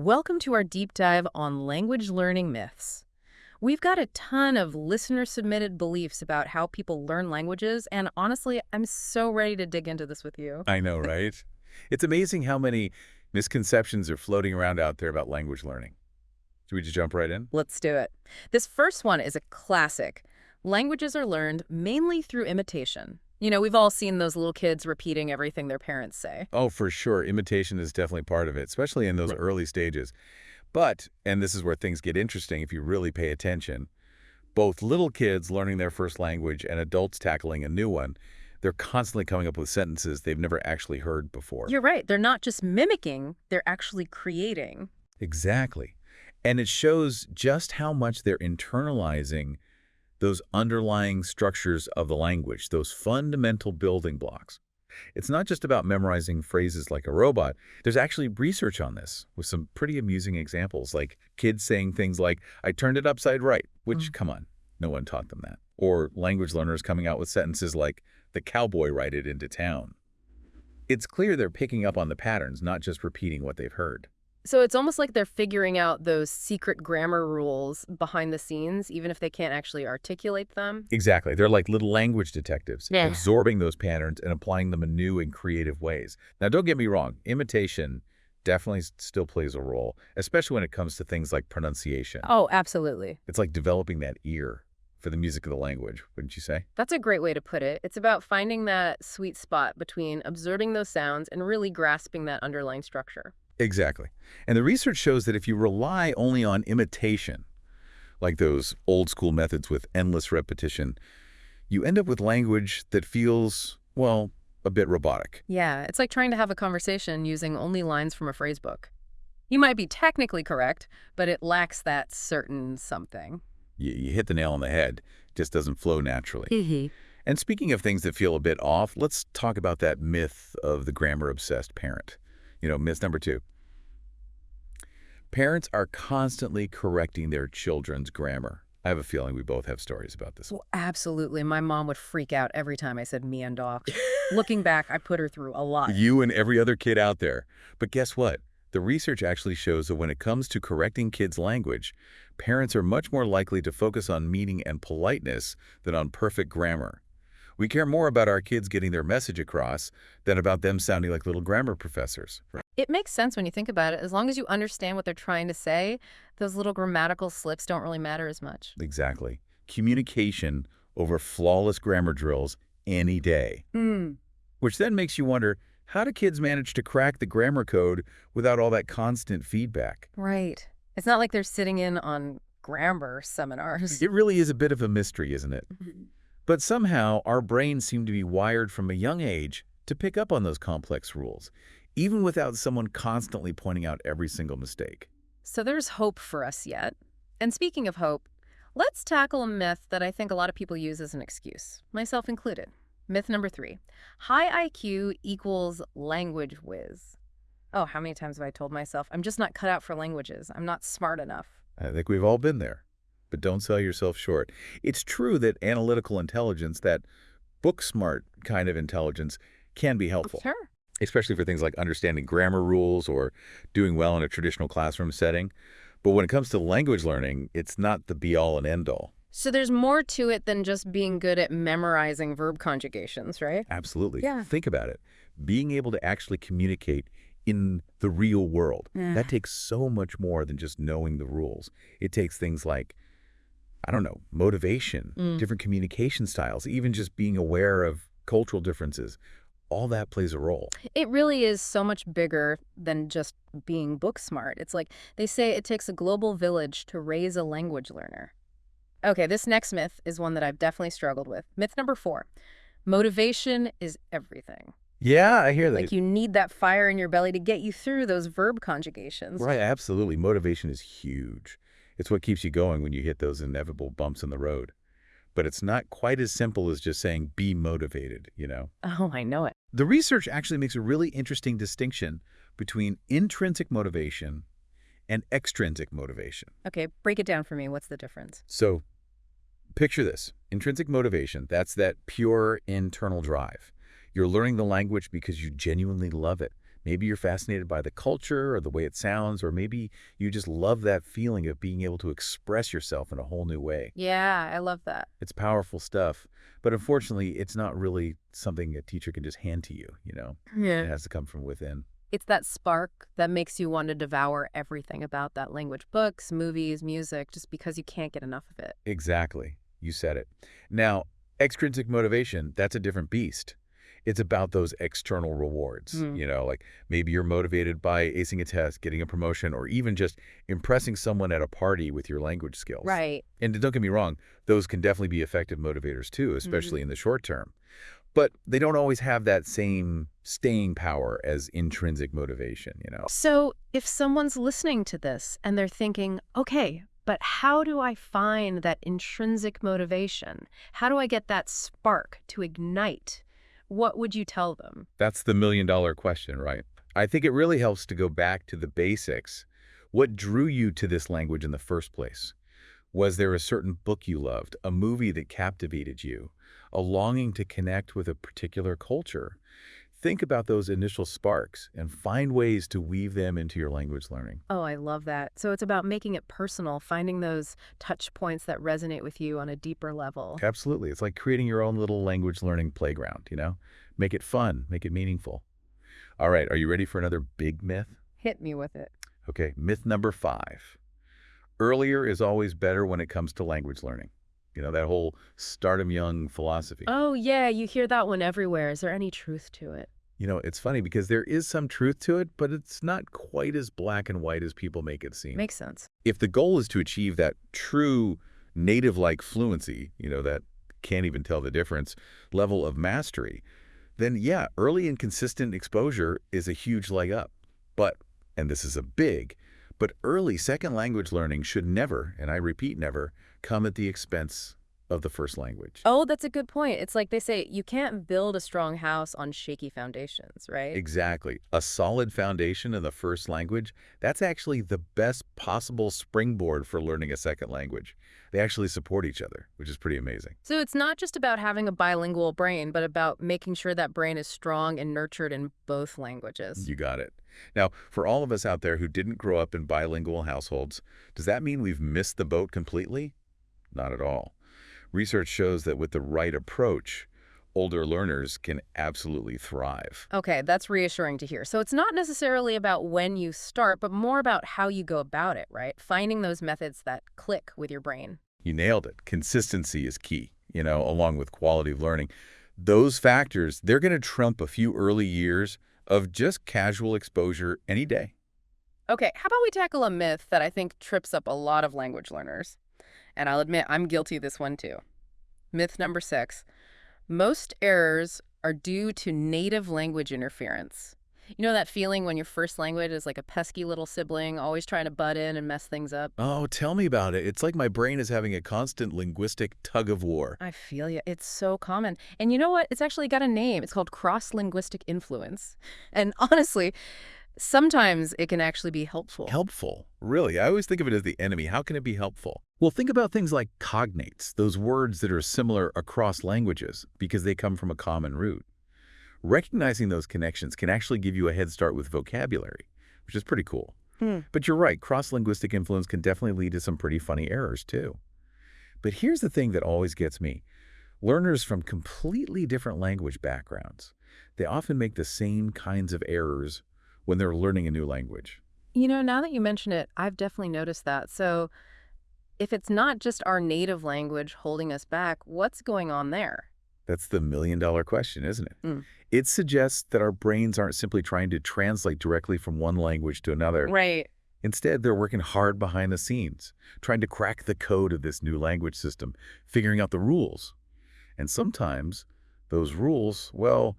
Welcome to our deep dive on language learning myths. We've got a ton of listener-submitted beliefs about how people learn languages, and honestly, I'm so ready to dig into this with you. I know, right? It's amazing how many misconceptions are floating around out there about language learning. Should we just jump right in? Let's do it. This first one is a classic. Languages are learned mainly through imitation. We've all seen those little kids repeating everything their parents say. Oh, for sure. Imitation is definitely part of it, especially in those Right. early stages. But, and this is where things get interesting if you really pay attention, both little kids learning their first language and adults tackling a new one, they're constantly coming up with sentences they've never actually heard before. You're right. They're not just mimicking, they're actually creating. Exactly. And it shows just how much they're internalizing those underlying structures of the language, those fundamental building blocks. It's not just about memorizing phrases like a robot. There's actually research on this with some pretty amusing examples, like kids saying things like, I turned it upside right, which, come on, no one taught them that. Or language learners coming out with sentences like, the cowboy rided into town. It's clear they're picking up on the patterns, not just repeating what they've heard. So it's almost like they're figuring out those secret grammar rules behind the scenes, even if they can't actually articulate them. Exactly. They're like little language detectives, Yeah. absorbing those patterns and applying them in new and creative ways. Now, don't get me wrong. Imitation definitely still plays a role, especially when it comes to things like pronunciation. Oh, absolutely. It's like developing that ear for the music of the language, wouldn't you say? That's a great way to put it. It's about finding that sweet spot between observing those sounds and really grasping that underlying structure. Exactly. And the research shows that if you rely only on imitation, like those old school methods with endless repetition, you end up with language that feels, well, a bit robotic. Yeah, it's like trying to have a conversation using only lines from a phrase book. You might be technically correct, but it lacks that certain something. You hit the nail on the head. It just doesn't flow naturally. And speaking of things that feel a bit off, let's talk about that myth of the grammar-obsessed parent. Myth number 2. Parents are constantly correcting their children's grammar. I have a feeling we both have stories about this. Well, absolutely. My mom would freak out every time I said me and dog. Looking back, I put her through a lot. You and every other kid out there. But guess what? The research actually shows that when it comes to correcting kids' language, parents are much more likely to focus on meaning and politeness than on perfect grammar. We care more about our kids getting their message across than about them sounding like little grammar professors. It makes sense when you think about it. As long as you understand what they're trying to say, those little grammatical slips don't really matter as much. Exactly. Communication over flawless grammar drills any day. Which then makes you wonder, how do kids manage to crack the grammar code without all that constant feedback? Right. It's not like they're sitting in on grammar seminars. It really is a bit of a mystery, isn't it? But somehow, our brains seem to be wired from a young age to pick up on those complex rules, even without someone constantly pointing out every single mistake. So there's hope for us yet. And speaking of hope, let's tackle a myth that I think a lot of people use as an excuse, myself included. Myth number 3. High IQ equals language whiz. Oh, how many times have I told myself, I'm just not cut out for languages. I'm not smart enough. I think we've all been there. But don't sell yourself short. It's true that analytical intelligence, that book-smart kind of intelligence, can be helpful. Sure. Especially for things like understanding grammar rules or doing well in a traditional classroom setting. But when it comes to language learning, it's not the be-all and end-all. So there's more to it than just being good at memorizing verb conjugations, right? Absolutely. Yeah. Think about it. Being able to actually communicate in the real world, that takes so much more than just knowing the rules. It takes things like, I don't know, motivation, different communication styles, even just being aware of cultural differences. All that plays a role. It really is so much bigger than just being book smart. It's like they say it takes a global village to raise a language learner. Okay, this next myth is one that I've definitely struggled with. Myth number 4. Motivation is everything. Yeah, I hear that. Like you need that fire in your belly to get you through those verb conjugations. Right, absolutely. Motivation is huge. It's what keeps you going when you hit those inevitable bumps in the road. But it's not quite as simple as just saying, be motivated, Oh, I know it. The research actually makes a really interesting distinction between intrinsic motivation and extrinsic motivation. Okay, break it down for me. What's the difference? So picture this. Intrinsic motivation, that's that pure internal drive. You're learning the language because you genuinely love it, Maybe you're fascinated by the culture or the way it sounds, or maybe you just love that feeling of being able to express yourself in a whole new way. Yeah, I love that. It's powerful stuff, but unfortunately, it's not really something a teacher can just hand to you. It Yeah. has to come from within. It's that spark that makes you want to devour everything about that language, books, movies, music, just because you can't get enough of it. Exactly. You said it. Now, extrinsic motivation, that's a different beast. It's about those external rewards. Hmm. Like maybe you're motivated by acing a test, getting a promotion, or even just impressing someone at a party with your language skills. Right. And don't get me wrong, those can definitely be effective motivators too, Hmm. especially in the short term. But they don't always have that same staying power as intrinsic motivation. So if someone's listening to this and they're thinking, okay, but how do I find that intrinsic motivation? How do I get that spark to ignite? What would you tell them? That's the million-dollar question, right? I think it really helps to go back to the basics. What drew you to this language in the first place? Was there a certain book you loved, a movie that captivated you, a longing to connect with a particular culture? Think about those initial sparks and find ways to weave them into your language learning. Oh, I love that. So it's about making it personal, finding those touch points that resonate with you on a deeper level. Absolutely. It's like creating your own little language learning playground. Make it fun, make it meaningful. All right, are you ready for another big myth? Hit me with it. Okay, myth number 5. Earlier is always better when it comes to language learning. That whole start 'em young philosophy. Oh, yeah, you hear that one everywhere. Is there any truth to it? It's funny because there is some truth to it, but it's not quite as black and white as people make it seem. Makes sense. If the goal is to achieve that true native-like fluency, that can't even tell the difference, level of mastery, then yeah, early and consistent exposure is a huge leg up. But, and this is a big, but early second language learning should never, and I repeat never, come at the expense of the first language. Oh, that's a good point. It's like they say, you can't build a strong house on shaky foundations, right? Exactly. A solid foundation in the first language, that's actually the best possible springboard for learning a second language. They actually support each other, which is pretty amazing. So it's not just about having a bilingual brain, but about making sure that brain is strong and nurtured in both languages. You got it. Now, for all of us out there who didn't grow up in bilingual households, does that mean we've missed the boat completely? Not at all. Research shows that with the right approach, older learners can absolutely thrive. Okay, that's reassuring to hear. So it's not necessarily about when you start, but more about how you go about it, right? Finding those methods that click with your brain. You nailed it. Consistency is key, along with quality of learning. Those factors, they're going to trump a few early years of just casual exposure any day. Okay, how about we tackle a myth that I think trips up a lot of language learners? And I'll admit, I'm guilty of this one too. Myth number 6. Most errors are due to native language interference. You know that feeling when your first language is like a pesky little sibling, always trying to butt in and mess things up? Oh, tell me about it. It's like my brain is having a constant linguistic tug of war. I feel you. It's so common. And you know what? It's actually got a name. It's called cross-linguistic influence. And honestly, sometimes it can actually be helpful. Helpful? Really? I always think of it as the enemy. How can it be helpful? Well, think about things like cognates, those words that are similar across languages because they come from a common root. Recognizing those connections can actually give you a head start with vocabulary, which is pretty cool. But you're right, cross-linguistic influence can definitely lead to some pretty funny errors, too. But here's the thing that always gets me. Learners from completely different language backgrounds, they often make the same kinds of errors when they're learning a new language. You know, now that you mention it, I've definitely noticed that. So if it's not just our native language holding us back, what's going on there? That's the million-dollar question, isn't it? Mm. It suggests that our brains aren't simply trying to translate directly from one language to another. Right. Instead, they're working hard behind the scenes, trying to crack the code of this new language system, figuring out the rules. And sometimes those rules, well,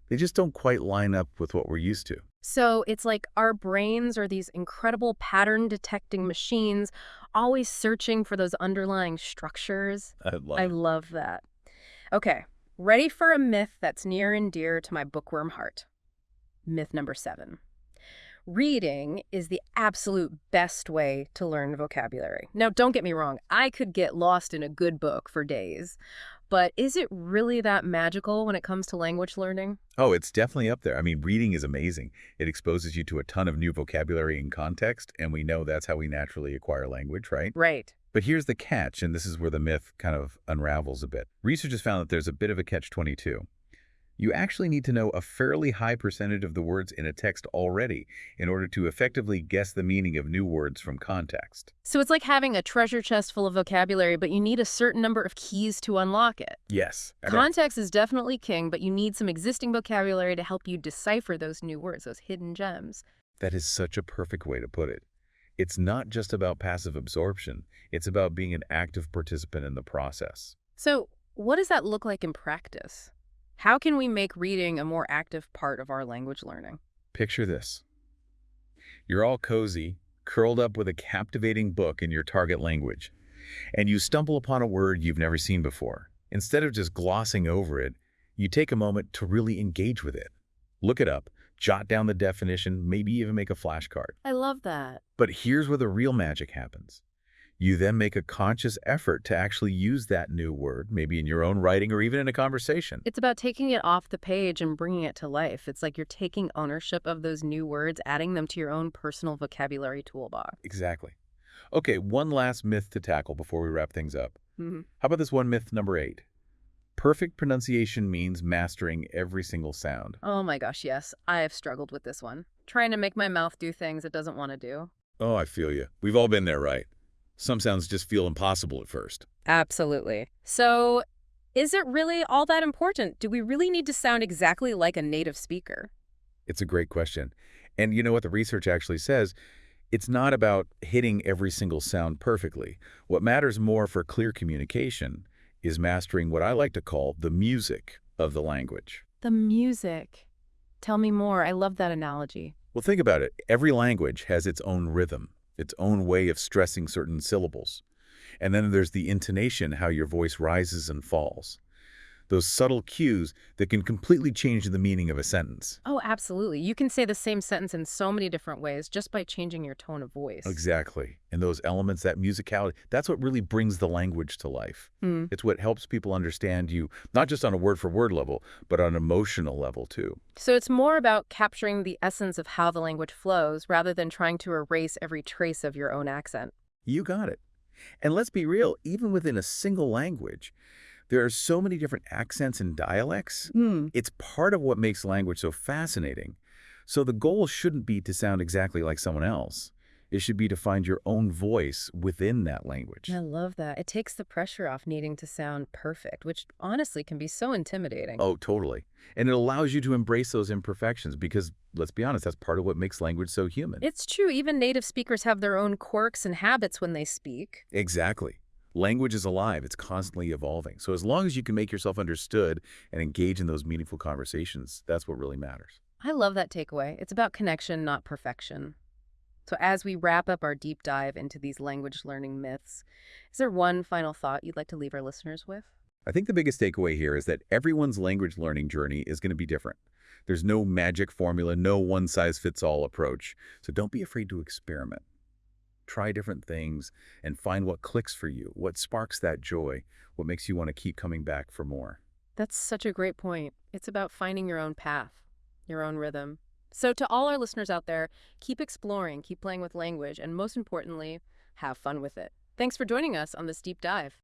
they just don't quite line up with what we're used to. So it's like our brains are these incredible pattern detecting machines, always searching for those underlying structures. I love I it. love that. Okay, ready for a myth that's near and dear to my bookworm heart. Myth number 7. Reading is the absolute best way to learn vocabulary. Now, don't get me wrong, I could get lost in a good book for days. But is it really that magical when it comes to language learning? Oh, it's definitely up there. I mean, reading is amazing. It exposes you to a ton of new vocabulary and context, and we know that's how we naturally acquire language, right? Right. But here's the catch, and this is where the myth kind of unravels a bit. Research has found that there's a bit of a catch-22. You actually need to know a fairly high percentage of the words in a text already in order to effectively guess the meaning of new words from context. So it's like having a treasure chest full of vocabulary, but you need a certain number of keys to unlock it. Yes. Context is definitely king, but you need some existing vocabulary to help you decipher those new words, those hidden gems. That is such a perfect way to put it. It's not just about passive absorption. It's about being an active participant in the process. So what does that look like in practice? How can we make reading a more active part of our language learning? Picture this. You're all cozy, curled up with a captivating book in your target language, and you stumble upon a word you've never seen before. Instead of just glossing over it, you take a moment to really engage with it. Look it up, jot down the definition, maybe even make a flashcard. I love that. But here's where the real magic happens. You then make a conscious effort to actually use that new word, maybe in your own writing or even in a conversation. It's about taking it off the page and bringing it to life. It's like you're taking ownership of those new words, adding them to your own personal vocabulary toolbox. Exactly. Okay, one last myth to tackle before we wrap things up. Hmm. How about this one myth number 8? Perfect pronunciation means mastering every single sound. Oh my gosh, yes. I have struggled with this one. Trying to make my mouth do things it doesn't want to do. Oh, I feel you. We've all been there, right? Some sounds just feel impossible at first. Absolutely. So, is it really all that important? Do we really need to sound exactly like a native speaker? It's a great question. And you know what the research actually says? It's not about hitting every single sound perfectly. What matters more for clear communication is mastering what I like to call the music of the language. The music. Tell me more. I love that analogy. Well, think about it. Every language has its own rhythm, its own way of stressing certain syllables. And then there's the intonation, how your voice rises and falls. Those subtle cues that can completely change the meaning of a sentence. Oh, absolutely. You can say the same sentence in so many different ways just by changing your tone of voice. Exactly. And those elements, that musicality, that's what really brings the language to life. Hmm. It's what helps people understand you, not just on a word-for-word level, but on an emotional level, too. So it's more about capturing the essence of how the language flows rather than trying to erase every trace of your own accent. You got it. And let's be real, even within a single language, there are so many different accents and dialects. It's part of what makes language so fascinating. So the goal shouldn't be to sound exactly like someone else. It should be to find your own voice within that language. I love that. It takes the pressure off needing to sound perfect, which honestly can be so intimidating. Oh, totally. And it allows you to embrace those imperfections because, let's be honest, that's part of what makes language so human. It's true. Even native speakers have their own quirks and habits when they speak. Exactly. Language is alive. It's constantly evolving. So as long as you can make yourself understood and engage in those meaningful conversations, that's what really matters. I love that takeaway. It's about connection, not perfection. So as we wrap up our deep dive into these language learning myths, is there one final thought you'd like to leave our listeners with? I think the biggest takeaway here is that everyone's language learning journey is going to be different. There's no magic formula, no one-size-fits-all approach. So don't be afraid to experiment. Try different things and find what clicks for you, what sparks that joy, what makes you want to keep coming back for more. That's such a great point. It's about finding your own path, your own rhythm. So to all our listeners out there, keep exploring, keep playing with language, and most importantly, have fun with it. Thanks for joining us on this deep dive.